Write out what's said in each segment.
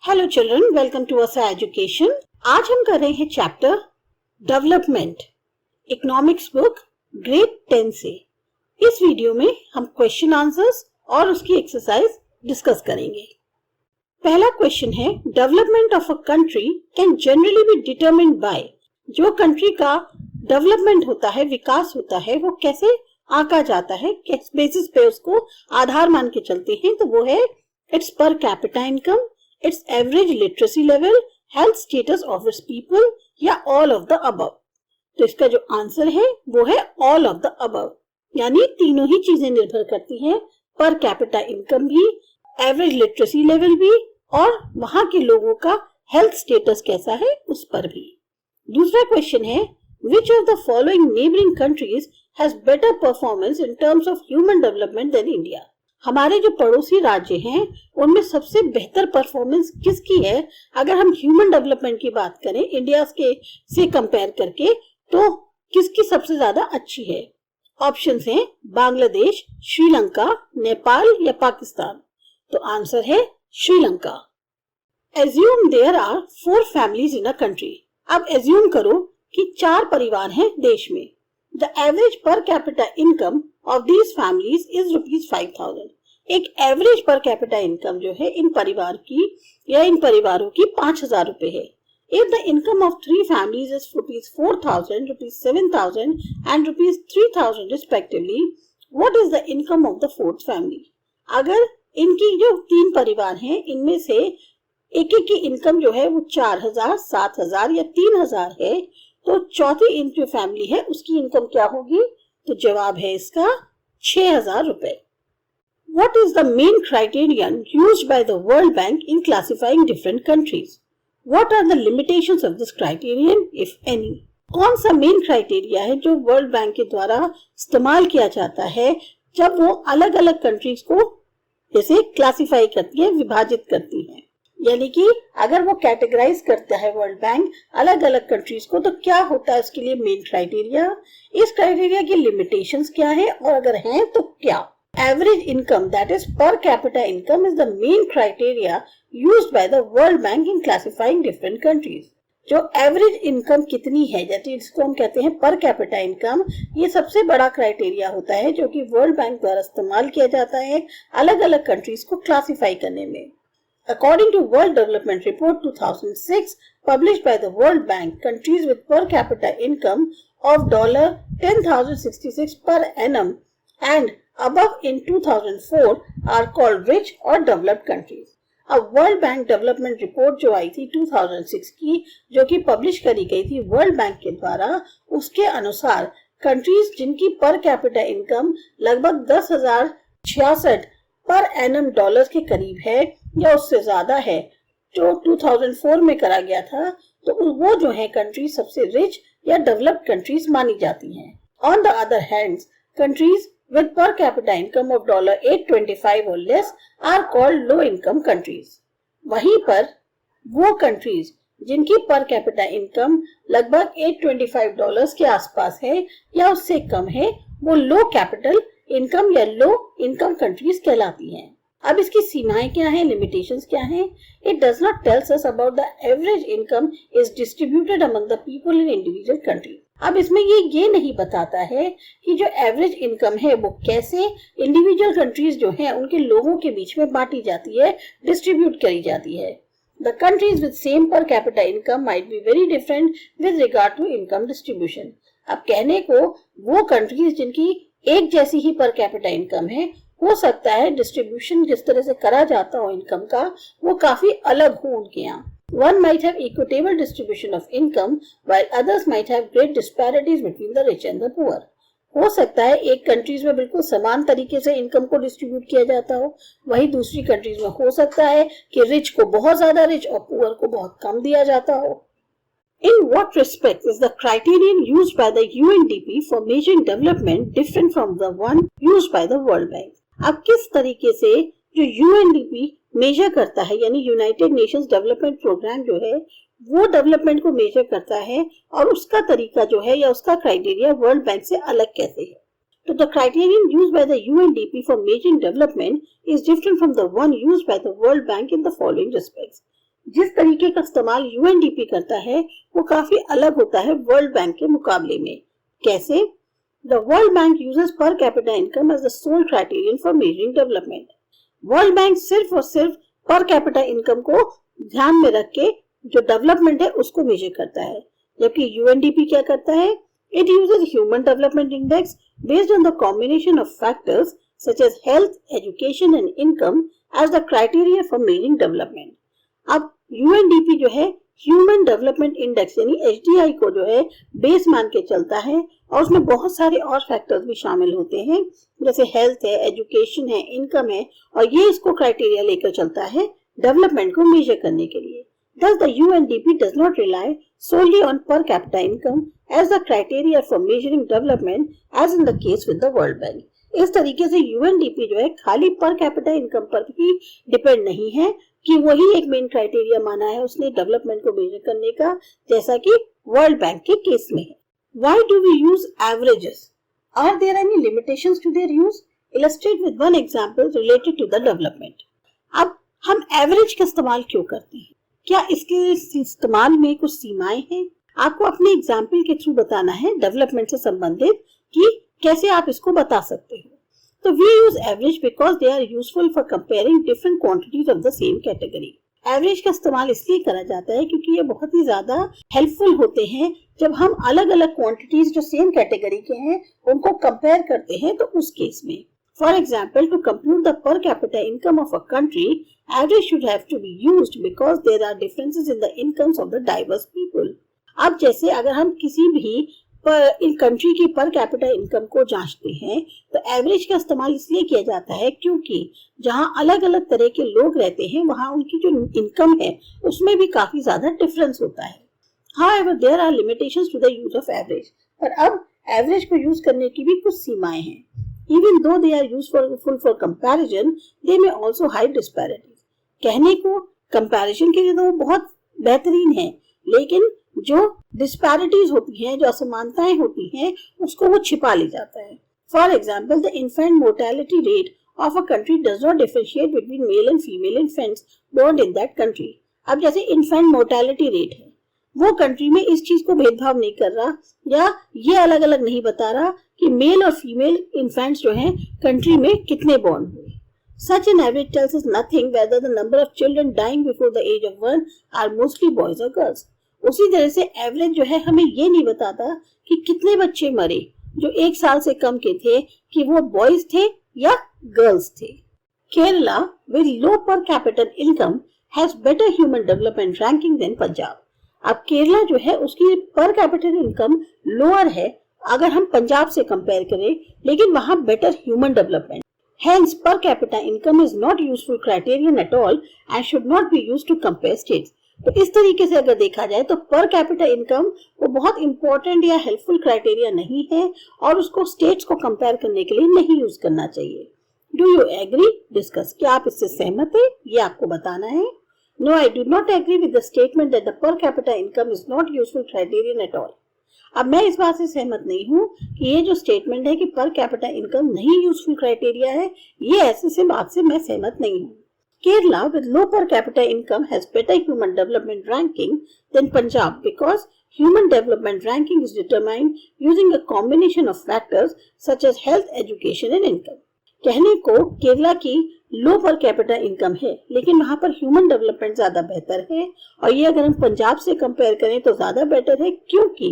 Hello children, welcome to असा education. आज हम कर रहे हैं chapter development, economics book grade 10 से। इस वीडियो में हम क्वेश्चन आंसर्स और उसकी एक्सरसाइज डिस्कस करेंगे। पहला क्वेश्चन है, development of a country can generally be determined by. जो कंट्री का डेवलपमेंट होता है, विकास होता है, वो कैसे आंका जाता है, किस बेसिस पे उसको आधार मान के चलते हैं, तो वो है इट्स पर capita income, its average literacy level, health status of its people या all of the above। तो इसका जो आंसर है वो है all of the above, यानी तीनों ही चीजें निर्भर करती हैं, पर कैपिटा इनकम भी, एवरेज लिटरेसी लेवल भी और वहां के लोगों का हेल्थ स्टेटस कैसा है उस पर भी। दूसरा क्वेश्चन है, which of the following neighboring countries has better performance in terms of human development than India? हमारे जो पड़ोसी राज्य हैं उनमें सबसे बेहतर परफॉर्मेंस किसकी है? अगर हम ह्यूमन डेवलपमेंट की बात करें इंडिया के से कंपेयर करके, तो किसकी सबसे ज्यादा अच्छी है? ऑप्शंस हैं बांग्लादेश, श्रीलंका, नेपाल या पाकिस्तान। तो आंसर है Sri Lanka. Assume there are 4 families in a country. अब एज्यूम करो कि 4 परिवार हैं देश में। The average per capita income of these families is ₹5,000। एक एवरेज पर कैपिटा इनकम जो है इन परिवार की या इन परिवारों की 5,000 रुपए है। If the income of 3 families is ₹4,000, ₹7,000 and ₹3,000 respectively, what is the income of the 4th family? अगर इनकी जो 3 परिवार हैं इनमें से एक एक की इनकम जो है वो 4,000, 7,000 या 3,000 है, तो चौथी जो फैमिली है उसकी इनकम क्या होगी? तो जवाब है इसका 6,000 रुपए। What is the main criterion used by the World Bank in classifying different countries? What are the limitations of this criterion, if any? कौन सा मेन क्राइटेरिया है जो वर्ल्ड बैंक के द्वारा इस्तेमाल किया जाता है जब वो अलग अलग कंट्रीज को जैसे क्लासिफाई करती है, विभाजित करती है? यानी कि अगर वो कैटेगराइज करता है वर्ल्ड बैंक अलग अलग कंट्रीज को, तो क्या होता है उसके लिए मेन क्राइटेरिया? इस क्राइटेरिया की लिमिटेशंस क्या है और अगर हैं तो क्या? एवरेज इनकम, दैट इज पर capita income, is the main criteria used by the world bank in classifying different countries. जो एवरेज इनकम कितनी है, जैसे इसको हम कहते हैं पर कैपिटा इनकम, ये सबसे बड़ा क्राइटेरिया होता है जो कि वर्ल्ड बैंक द्वारा इस्तेमाल किया जाता है अलग अलग कंट्रीज को क्लासिफाई करने में। According to World Development Report 2006 published by the World Bank, countries with per capita income of $10,066 per annum and above in 2004 are called rich or developed countries। अब वर्ल्ड बैंक डेवलपमेंट रिपोर्ट जो आई थी 2006 की, जो कि publish करी गई थी world bank के द्वारा, उसके अनुसार कंट्रीज जिनकी पर कैपिटा इनकम लगभग 10,066 पर एनम डॉलर्स के करीब है या उससे ज्यादा है, जो 2004 में करा गया था, तो वो जो है कंट्रीज सबसे रिच या डेवलप्ड कंट्रीज मानी जाती हैं। On the other hands, countries with per capita income of $825 और less are called low income countries. वहीं पर वो कंट्रीज जिनकी पर कैपिटा इनकम लगभग $825 के आसपास है या उससे कम है, वो लो कैपिटल इनकम या लो इनकम कंट्रीज कहलाती हैं। अब इसकी सीमाएं क्या हैं, लिमिटेशंस क्या हैं? It does not tells us about the average income is distributed among the people in individual country. अब इसमें ये नहीं बताता है कि जो एवरेज इनकम है वो कैसे इंडिविजुअल कंट्रीज जो हैं उनके लोगों के बीच में बांटी जाती है, डिस्ट्रीब्यूट करी जाती है। The countries with same per capita income might be very different with regard to income distribution. अब कहने को वो कंट्रीज जिनकी एक जैसी ही पर कैपिटा इनकम है, हो सकता है डिस्ट्रीब्यूशन जिस तरह से करा जाता हो इनकम का वो काफी अलग हो उनके यहाँ। One might have equitable distribution of income while others might have great disparities between the rich and the poor। हो सकता है एक कंट्रीज में बिल्कुल समान तरीके से इनकम को डिस्ट्रीब्यूट किया जाता हो, वही दूसरी कंट्रीज में हो सकता है कि रिच को बहुत ज्यादा रिच और पुअर को बहुत कम दिया जाता हो। In what respect is the criterion used by the UNDP for measuring development different from the one used by the World Bank? अब किस तरीके से जो UNDP मेजर करता है, यानी यूनाइटेड नेशंस डेवलपमेंट प्रोग्राम जो है वो डेवलपमेंट को मेजर करता है और उसका तरीका जो है या उसका क्राइटेरिया वर्ल्ड बैंक से अलग कैसे है? तो the criterion used by the UNDP for measuring development is different from the one used by the World Bank in the following respects। जिस तरीके का इस्तेमाल यूएनडीपी करता है वो काफी अलग होता है वर्ल्ड बैंक के मुकाबले में। कैसे? The World Bank uses per capita income as the sole criterion for measuring development. World bank सिर्फ और सिर्फ पर कैपिटा इनकम को ध्यान में रख के जो डेवलपमेंट है उसको मेजर करता है, जबकि यूएनडीपी क्या करता है? It uses Human Development Index based on the combination of factors such as health, education and income as the criteria for measuring development. अब यूएनडीपी जो है ह्यूमन डेवलपमेंट इंडेक्स यानी एचडीआई को जो है बेस मान के चलता है और उसमें बहुत सारे और फैक्टर्स भी शामिल होते हैं, जैसे हेल्थ है, एजुकेशन है, इनकम है, और ये इसको क्राइटेरिया लेकर चलता है डेवलपमेंट को मेजर करने के लिए। Thus, the UNDP does not rely solely on per capita income as the criteria for measuring development, as in the case with the World Bank. इस तरीके से यूएनडीपी जो है खाली पर कैपिटा इनकम पर ही डिपेंड नहीं है कि वही एक मेन क्राइटेरिया माना है उसने डेवलपमेंट को मेजर करने का, जैसा कि वर्ल्ड बैंक के केस में है। Why do we use averages? Are there any limitations to their use? Illustrate with one example related to the development. अब हम एवरेज का इस्तेमाल क्यों करते हैं? क्या इसके इस्तेमाल में कुछ सीमाएं हैं? आपको अपने एग्जाम्पल के थ्रू बताना है डेवलपमेंट से संबंधित कि कैसे आप इसको बता सकते हो। तो we use average because they are useful for comparing different quantities of the same category. Average का इस्तेमाल इसलिए करा जाता है क्योंकि ये बहुत ही ज्यादा हेल्पफुल होते हैं जब हम अलग अलग क्वांटिटीज जो सेम कैटेगरी के हैं उनको कंपेयर करते हैं। तो उस केस में for example to compute the per capita income of a country, average should have to be used because there are differences in the incomes of the diverse people. अब जैसे अगर हम किसी भी इन कंट्री की पर capita income को जांचते हैं तो एवरेज का इस्तेमाल इसलिए किया जाता है क्योंकि जहां अलग अलग तरह के लोग रहते हैं वहां उनकी जो इनकम है उसमें भी काफी ज्यादा डिफरेंस होता है। However, there are limitations to the use of average. पर अब एवरेज को यूज करने की भी कुछ सीमाएं हैं। Even though they are useful for comparison, they may also hide disparities. कहने को कंपैरिजन के लिए तो वो बहुत बेहतरीन है, लेकिन जो डिस्पैरिटीज होती हैं, जो असमानताएं होती हैं, उसको वो छिपा ले जाता है। For example, the infant mortality rate of a country does not differentiate between male and female infants born in that country. अब जैसे इन्फेंट मोर्टेलिटी रेट है, वो कंट्री में इस चीज को भेदभाव नहीं कर रहा या ये अलग अलग नहीं बता रहा कि मेल और फीमेल इन्फेंट्स जो हैं कंट्री में कितने बोर्न हुए। Such an average tells us nothing whether the number of children dying before the age of 1 are mostly boys or girls. उसी तरह से एवरेज जो है हमें ये नहीं बताता कि कितने बच्चे मरे जो 1 साल से कम के थे कि वो बॉयज थे या गर्ल्स थे। Kerala with low per capita income has better human development ranking than Punjab. अब केरला जो है उसकी पर कैपिटल इनकम लोअर है अगर हम पंजाब से कंपेयर करें, लेकिन वहां better human development. Hence, per capita income is not useful criterion at all and should not be used to compare states. तो इस तरीके से अगर देखा जाए तो पर कैपिटा इनकम वो बहुत इंपॉर्टेंट या हेल्पफुल क्राइटेरिया नहीं है और उसको स्टेट्स को कंपेयर करने के लिए नहीं यूज करना चाहिए। Do you agree? डिस्कस। क्या आप इससे सहमत हैं? ये आपको बताना है। No, I do not agree with the statement that the per capita income is not useful criterion at all. अब मैं इस बात से सहमत नहीं हूँ कि ये जो स्टेटमेंट है कि पर कैपिटा इनकम नहीं यूजफुल क्राइटेरिया है, ये ऐसे से बात से मैं सहमत नहीं हूँ। Kerala with low per capita income has better human development ranking than Punjab because human development ranking is determined using a combination of factors such as health, education and income. कहने को केरला की लो पर कैपिटा इनकम है, लेकिन वहां पर human development ज्यादा बेहतर है और ये अगर हम पंजाब से कंपेयर करें तो ज्यादा बेटर है क्योंकि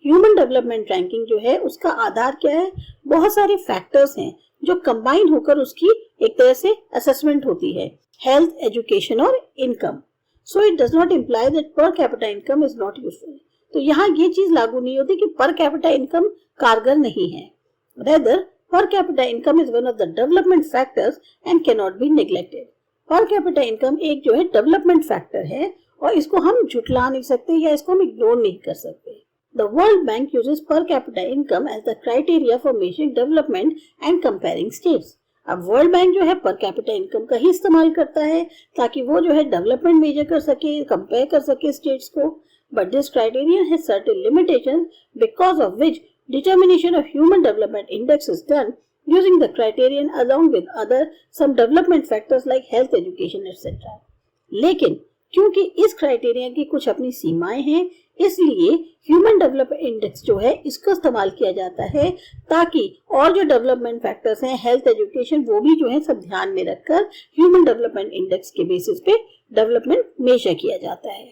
ह्यूमन डेवलपमेंट रैंकिंग जो है उसका आधार क्या है? बहुत सारे फैक्टर्स हैं जो कंबाइन होकर उसकी एक तरह से असेसमेंट होती है, हेल्थ, एजुकेशन और income. So it does not imply that पर capita income is not useful. तो यहाँ ये चीज लागू नहीं होती कि पर कैपिटा इनकम कारगर नहीं है। Rather per capita income is one of the development factors and cannot be neglected. per capita income एक जो है डेवलपमेंट फैक्टर है और इसको हम झुटला नहीं सकते या इसको हम इग्नोर नहीं कर सकते। The World Bank uses per capita income as the criteria for measuring development and comparing states. अब वर्ल्ड बैंक जो है पर कैपिटा इनकम का ही इस्तेमाल करता है ताकि वो जो है डेवलपमेंट मेजर कर सके, कंपेयर कर सके स्टेट्स को। But this criteria has certain limitations because of which determination of human development index is done using the criterion along with other some development factors like health, education, etc. लेकिन क्योंकि इस criteria की कुछ अपनी सीमाएं हैं, इसलिए ह्यूमन डेवलपमेंट इंडेक्स जो है इसको इस्तेमाल किया जाता है ताकि और जो डेवलपमेंट फैक्टर्स हैं, हेल्थ, एजुकेशन, वो भी जो है सब ध्यान में रखकर ह्यूमन डेवलपमेंट इंडेक्स के बेसिस पे डेवलपमेंट मेजर किया जाता है।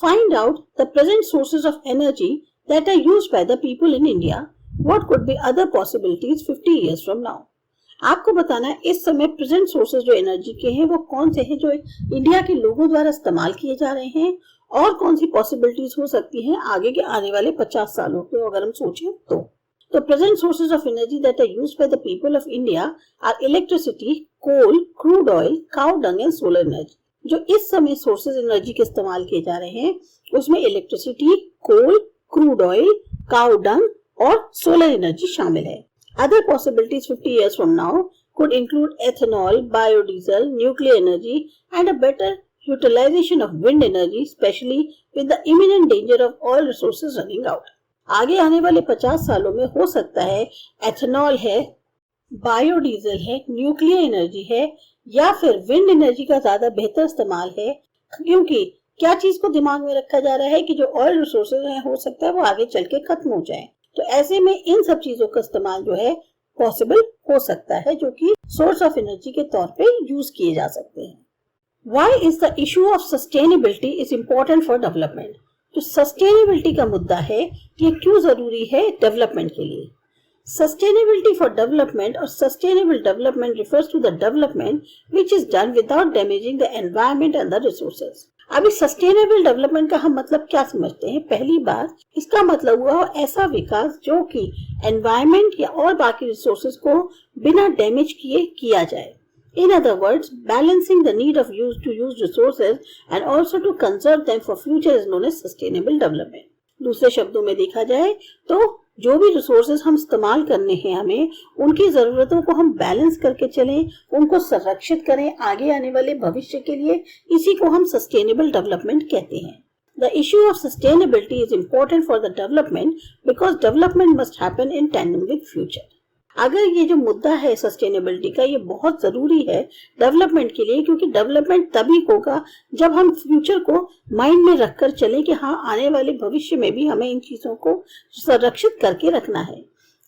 Find out the present sources of energy that are used by the people in India. What could be other possibilities 50 years from now? आपको बताना है इस समय प्रेजेंट सोर्सेज जो एनर्जी के हैं वो कौन से हैं जो इंडिया के लोगों द्वारा इस्तेमाल किए जा रहे हैं और कौन सी पॉसिबिलिटीज हो सकती हैं आगे के आने वाले 50 सालों को अगर हम सोचें तो present sources of energy that are used by the people of India are electricity, coal, crude oil, cow dung and solar energy. जो इस समय सोर्सेज एनर्जी के इस्तेमाल किए जा रहे हैं उसमें electricity, coal, crude oil, cow डंग और सोलर एनर्जी शामिल है। Other possibilities 50 years from now could include ethanol, biodiesel, nuclear energy and a better utilization of wind energy, especially with the imminent danger of oil resources running out. आगे आने वाले 50 सालों में हो सकता है एथेनॉल है, बायोडीजल है, न्यूक्लियर एनर्जी है या फिर विंड एनर्जी का ज्यादा बेहतर इस्तेमाल है, क्योंकि क्या चीज को दिमाग में रखा जा रहा है कि जो ऑयल रिसोर्सेज हैं हो सकता है वो आगे चल के खत्म हो जाए। तो ऐसे में इन सब चीजों का इस्तेमाल जो है पॉसिबल हो सकता है जो कि सोर्स ऑफ एनर्जी के तौर पे यूज किए जा सकते हैं। Why is the issue of sustainability is important for development? जो सस्टेनेबिलिटी का मुद्दा है ये क्यों जरूरी है डेवलपमेंट के लिए? Sustainability for development or sustainable development refers to the development which is done without damaging the environment and the resources. अभी सस्टेनेबल डेवलपमेंट का हम मतलब क्या समझते हैं? पहली बात, इसका मतलब हुआ ऐसा विकास जो कि एनवायरमेंट या और बाकी रिसोर्सेज को बिना डैमेज किए किया जाए। In other words, balancing the need of to use resources and also to conserve them for future is known as sustainable development. दूसरे शब्दों में देखा जाए तो जो भी रिसोर्सेज हम इस्तेमाल करने हैं हमें उनकी जरूरतों को हम बैलेंस करके चलें, उनको संरक्षित करें आगे आने वाले भविष्य के लिए, इसी को हम सस्टेनेबल डेवलपमेंट कहते हैं। The issue of sustainability is important for the development because development must happen in tandem with future. अगर ये जो मुद्दा है सस्टेनेबिलिटी का ये बहुत जरूरी है डेवलपमेंट के लिए, क्योंकि डेवलपमेंट तभी होगा जब हम फ्यूचर को माइंड में रखकर चलें कि हाँ आने वाले भविष्य में भी हमें इन चीजों को संरक्षित करके रखना है।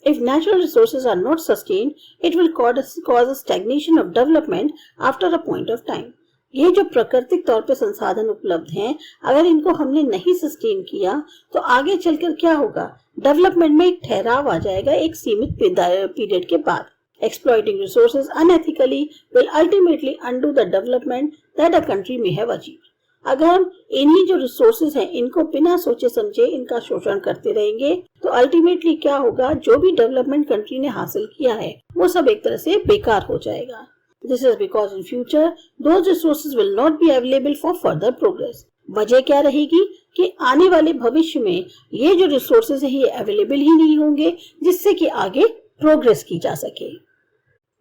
If natural resources are not sustained, it will cause a stagnation of development after a point of time. ये जो प्राकृतिक तौर पे संसाधन उपलब्ध हैं, अगर इनको हमने नहीं सस्टेन किया तो आगे चलकर क्या होगा? डेवलपमेंट में एक ठहराव आ जाएगा एक सीमित पीरियड के बाद। Exploiting resources unethically will ultimately undo the development that a country may have achieved. अगर हम इन्हीं जो रिसोर्सेज हैं इनको बिना सोचे समझे इनका शोषण करते रहेंगे तो अल्टीमेटली क्या होगा? जो भी डेवलपमेंट कंट्री ने हासिल किया है वो सब एक तरह से बेकार हो जाएगा। This is because in future those resources will not be available for further progress. वजह क्या रहेगी कि आने वाले भविष्य में ये जो रिसोर्सेज है ये अवेलेबल ही नहीं होंगे जिससे कि आगे प्रोग्रेस की जा सके।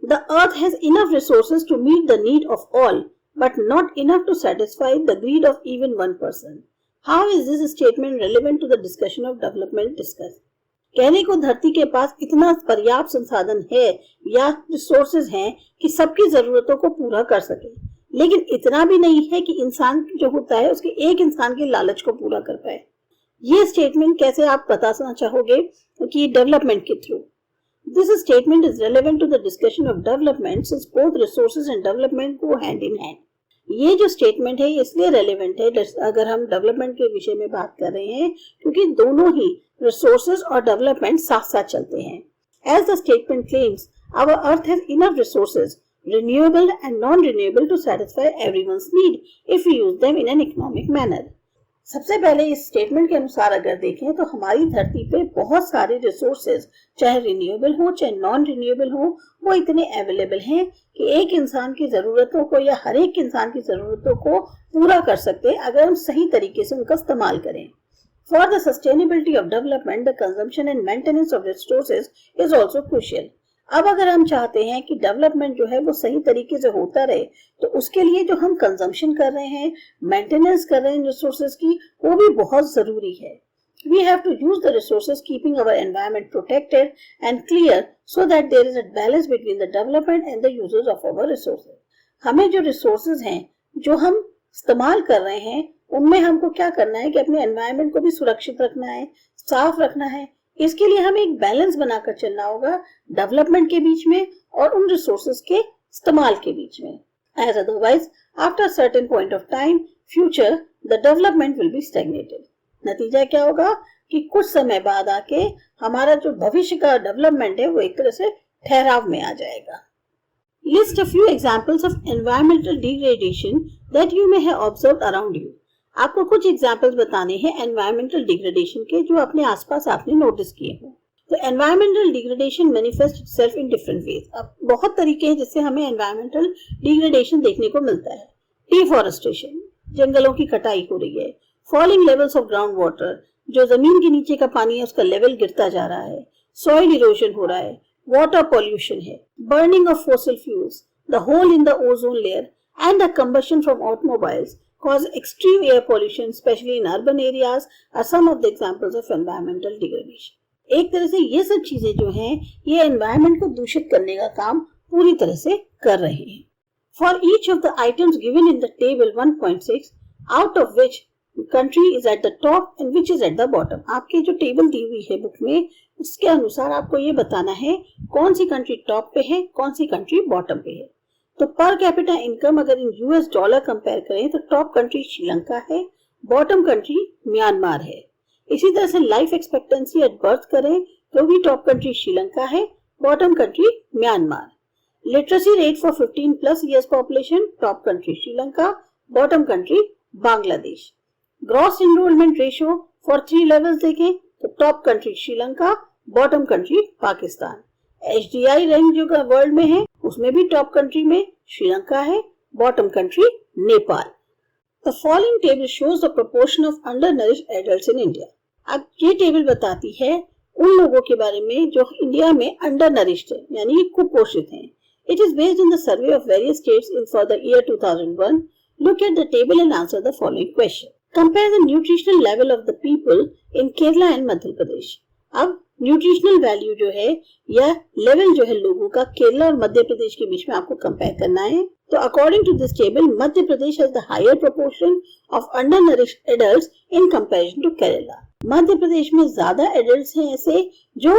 The earth has enough resources to meet the need of all, but not enough to satisfy the greed of even one person. How is this statement relevant to the discussion of development discussed? कहने को धरती के पास इतना पर्याप्त संसाधन है या resources हैं कि सबकी जरूरतों को पूरा कर सके, लेकिन इतना भी नहीं है कि इंसान जो होता है उसके एक इंसान के लालच को पूरा कर पाए। ये स्टेटमेंट कैसे आप बताना चाहोगे कि डेवलपमेंट के through? This statement is relevant to the discussion of development since both resources and development go hand in hand. ये जो स्टेटमेंट है इसलिए रेलेवेंट है अगर हम डेवलपमेंट के विषय में बात कर रहे हैं क्योंकि दोनों ही रिसोर्सेज और डेवलपमेंट साथ साथ चलते हैं। As the statement claims, our earth has enough resources, renewable and non-renewable, to satisfy everyone's need if we use them in an economic manner. सबसे पहले इस स्टेटमेंट के अनुसार अगर देखें तो हमारी धरती पे बहुत सारे रिसोर्सेज चाहे रिन्यूएबल हो चाहे नॉन रिन्यूएबल हो वो इतने अवेलेबल हैं कि एक इंसान की जरूरतों को या हर एक इंसान की जरूरतों को पूरा कर सकते हैं अगर हम सही तरीके से उनका इस्तेमाल करें। For the sustainability of development, the consumption and maintenance of resources is also crucial. अब अगर हम चाहते हैं कि डेवलपमेंट जो है वो सही तरीके से होता रहे तो उसके लिए जो हम कंजम्पशन कर रहे हैं, मेंटेनेंस कर रहे हैं रिसोर्सेज की, वो भी बहुत जरूरी है। We have to use the resources keeping our environment protected and clear so that there is a balance between the development and the uses of our resources. हमें जो रिसोर्सेज हैं जो हम इस्तेमाल कर रहे हैं उनमें हमको क्या करना है कि अपने एनवायरनमेंट को भी सुरक्षित रखना है, साफ रखना है। इसके लिए हमें एक बैलेंस बनाकर चलना होगा डेवलपमेंट के बीच में और उन रिसोर्सेज के इस्तेमाल के बीच में। As otherwise, after a certain point of time, future, the development will be stagnated. नतीजा क्या होगा कि कुछ समय बाद आके हमारा जो भविष्य का डेवलपमेंट है वो एक तरह से ठहराव में आ जाएगा। List a few examples of environmental degradation that you may have observed around you. आपको कुछ एग्जाम्पल्स बताने हैं एनवायरमेंटल डिग्रेडेशन के जो अपने आसपास आपने नोटिस किए हो। तो environmental degradation manifest itself in different ways. अब बहुत तरीके हैं जिससे हमें एनवायरमेंटल डिग्रेडेशन देखने को मिलता है। डिफॉरेस्टेशन, जंगलों की कटाई हो रही है। Falling levels of ground water, जो जमीन के नीचे का पानी है उसका लेवल गिरता जा रहा है। सॉइल इरोजन हो रहा है। वाटर पॉल्यूशन है। Burning of fossil fuels, the hole in the ozone layer and the combustion from automobiles cause extreme air pollution, especially in urban areas, are some of the examples of environmental degradation. एक तरह से ये सब चीजें जो हैं ये environment को दूषित करने का काम पूरी तरह से कर रहे हैं। For each of the items given in the table 1.6, out of which country is at the top and which is at the bottom. आपके जो टेबल दी हुई है बुक में उसके अनुसार आपको ये बताना है कौन सी कंट्री टॉप पे है, कौन सी कंट्री बॉटम पे है। तो पर कैपिटा इनकम अगर इन यूएस डॉलर कंपेयर करें तो टॉप कंट्री श्रीलंका है, बॉटम कंट्री म्यांमार है। इसी तरह से लाइफ एक्सपेक्टेंसी एट बर्थ करें तो भी टॉप कंट्री श्रीलंका है, bottom country Myanmar. Literacy rate for 15+ years population, top country Sri Lanka, bottom country Bangladesh. Gross enrolment ratio for 3 levels देखें तो top country Sri Lanka, bottom country Pakistan. HDI rank जो वर्ल्ड में है उसमें भी टॉप कंट्री में श्रीलंका है, bottom country Nepal. The following table shows the proportion of undernourished adults in India. अब ये टेबल बताती है उन लोगों के बारे में जो इंडिया में अंडरनरिश्ड है यानी कुपोषित हैं। It is based on the survey of various states in for the year 2001. Look at the table and answer the following question. Compare the nutritional level of the people in Kerala and Madhya Pradesh. अब nutritional value जो है या level जो है लोगों का केरला और मध्य प्रदेश के बीच में आपको कंपेयर करना है। तो according to this table Madhya Pradesh has the higher proportion of undernourished adults in comparison to Kerala. Madhya Pradesh में ज्यादा एडल्ट्स हैं ऐसे जो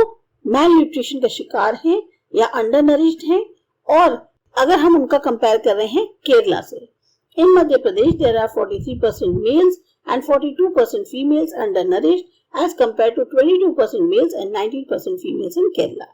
मैल न्यूट्रिशन का शिकार हैं या अंडरनरिश्ड हैं, और अगर हम उनका कंपेयर कर रहे हैं केरला से, in Madhya Pradesh there are 43% males and 42% females undernourished as compared to 22% males and 19% females in Kerala.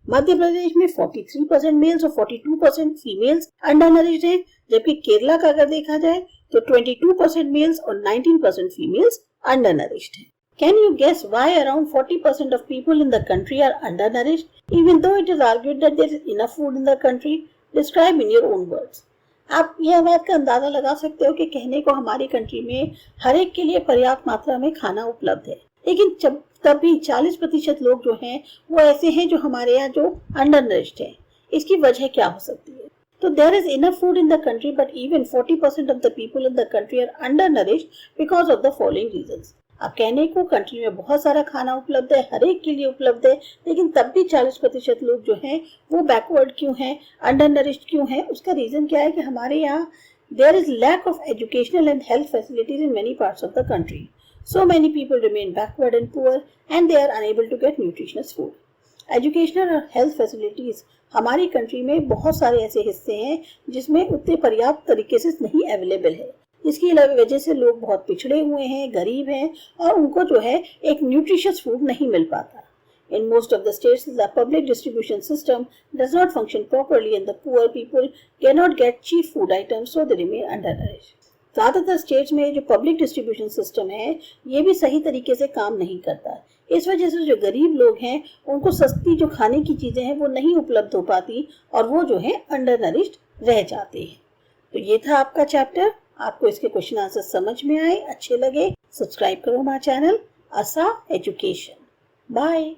मध्य प्रदेश में 43% मेल्स और 42% फीमेल्स अंडरनरिश्ड हैं, जबकि केरला का अगर देखा जाए तो 22% मेल्स और 19% फीमेल्स अंडरनरिश्ड हैं। Can you guess why around 40% of people in the country are undernourished, even though it is argued that there is enough food in the country? Describe in your own words. आप यह बात का अंदाजा लगा सकते हो कि कहने को हमारी कंट्री में हर एक के लिए पर्याप्त मात्रा में खाना उपलब्ध है, लेकिन तब भी 40% लोग जो हैं वो ऐसे हैं जो हमारे यहाँ जो अंडरनरिश्ड हैं। इसकी वजह क्या हो सकती है? तो there is enough food in the country but even 40% of the people in the country are undernourished because of the following reasons. अब कहने को कंट्री में बहुत सारा खाना उपलब्ध है, हर एक के लिए उपलब्ध है, लेकिन तब भी 40% लोग जो हैं वो बैकवर्ड क्यों हैं, अंडरनरिश्ड क्यों हैं? उसका रीजन क्या है कि हमारे यहाँ there is lack of educational and health facilities in many parts of the country. So many people remain backward and poor and they are unable to get nutritious food. Educational और health facilities हमारी country में बहुत सारे ऐसे हिस्से हैं जिसमें उतने पर्याप्त तरीके से नहीं अवेलेबल है, जिसकी वजह से लोग बहुत पिछड़े हुए हैं, गरीब हैं और उनको जो है एक न्यूट्रिशियस फूड नहीं मिल पाता. In most of the states, the public distribution system does not function properly and the poor people cannot get cheap food items, so they remain undernourished. ज़्यादातर स्टेट्स में जो पब्लिक डिस्ट्रीब्यूशन सिस्टम है ये भी सही तरीके से काम नहीं करता. इस वजह से जो गरीब लोग हैं उनको सस्ती जो खाने की चीज़ें हैं वो नहीं उपलब्ध हो पाती और वो जो है अंडरनरिश्ड रह जाते हैं. तो ये था आपका चैप्टर. आपको इसके क्वेश्चन आंसर समझ में आए, अच्छे लगे, सब्सक्राइब करो हमारा चैनल आसा एजुकेशन. बाय.